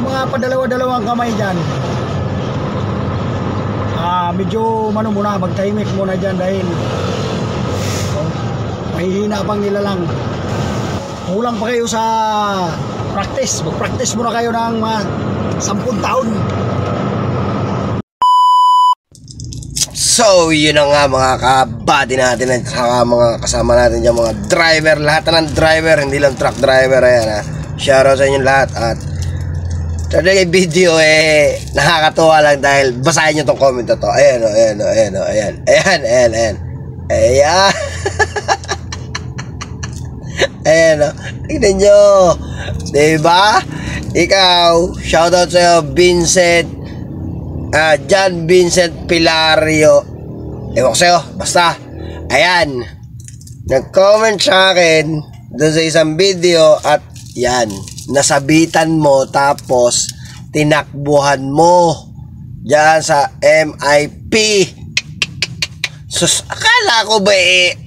yung mga padalawa-dalawang kamay dyan, medyo mano muna, magtahimik muna dyan dahil mahihina pang nila lang. Kulang pa kayo sa practice. Mag-practice muna kayo ng mga 10 taon. So, yun na nga mga kabady natin at saka mga kasama natin dyan, mga driver, lahat na ng driver, hindi lang truck driver. Ayan ha, shoutout sa inyo lahat. At today video nakakatuwa lang dahil basahin nyo tong comment na to. Ayan o, ayan o, ayan o, ayan, ayan, ayan, ayan, ayan. Ayan o, tignan nyo, diba? Ikaw, shoutout sa'yo, Vincent, John Vincent Pilario, ewan ko sa'yo, basta. Ayan, nag-comment sa akin doon sa isang video at yan, nasabitan mo tapos tinakbuhan mo dyan sa MIP. Sus, akala ko ba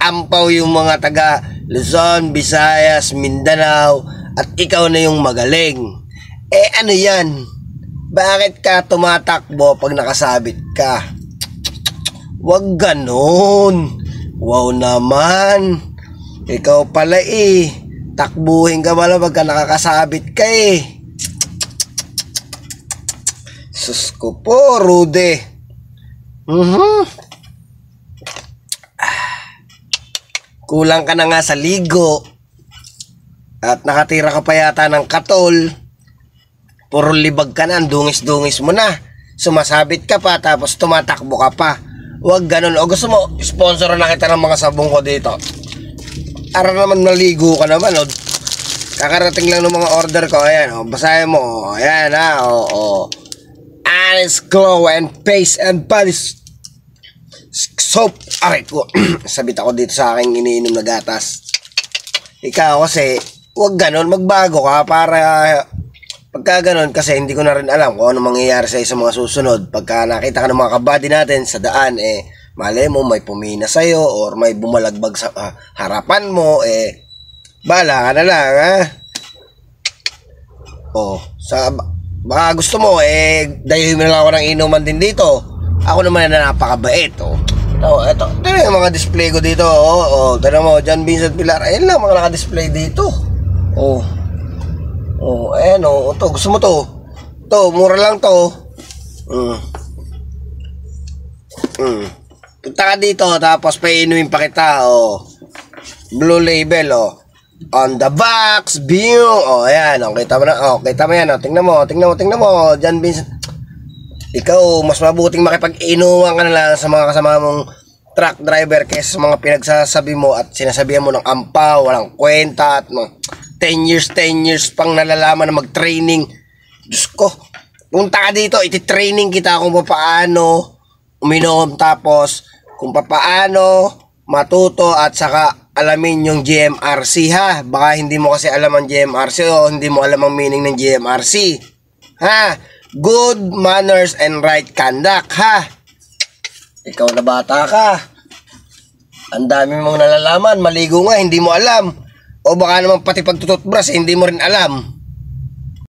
ampaw yung mga taga Luzon, Visayas, Mindanao at ikaw na yung magaling. Ano yan? Bakit ka tumatakbo pag nakasabit ka? Wag ganon. Wow naman. Ikaw pala takbuhin ka pala pagka nakakasabit ka Sus ko po, Rude. Kulang ka na nga sa ligo. At nakatira ka pa yata ng katol. Puro libag ka na, dungis-dungis mo na. Sumasabit ka pa, tapos tumatakbo ka pa. Huwag ganun. O gusto mo, sponsor na kita ng mga sabong ko dito. Ara naman maligo ka naman. O. Kakarating lang ng mga order ko. Ayan, o, basahin mo. O, ayan, ha. O. Honest Glow and Face and Body Soap. Aray ko. Sabit ako dito sa aking iniinom na gatas. Ikaw kasi, huwag ganun. Magbago ka para... Pagka ganun, kasi hindi ko na rin alam kung ano mangyayari sa mga susunod. Pagka nakita ka ng mga kabady natin sa daan, malay mo may pumina sa'yo or may bumalagbag sa harapan mo, bala ka na lang, ha? Baka gusto mo, dayuhin mo na lang ako ng inuman din dito. Ako naman na napakabait, Ito yung mga display ko dito, Tignan mo, John Vincent Pilar, ayun lang mga naka-display dito, ayan ito, gusto mo to? Ito, mura lang to. Punta ka dito, tapos painumin pa kita, Blue Label, On the box, view, ayan, kita mo na, kita mo yan, tingnan mo, John Vincent. Ikaw, mas mabuting makipag-inuman ka na lang sa mga kasama mong truck driver kaysa sa mga pinagsasabi mo at sinasabihan mo ng ampaw, walang kwenta at 10 years pang nalalaman na mag-training. Diyos ko, punta ka dito, iti-training kita kung paano uminom, tapos kung paano matuto at saka alamin yung GMRC, ha? Baka hindi mo kasi alam ang GMRC o hindi mo alam ang meaning ng GMRC, ha? Good manners and right conduct, ha? Ikaw na bata ka, ang dami mong nalalaman, maligo nga, hindi mo alam. O baka naman pati pagtututbrush, hindi mo rin alam.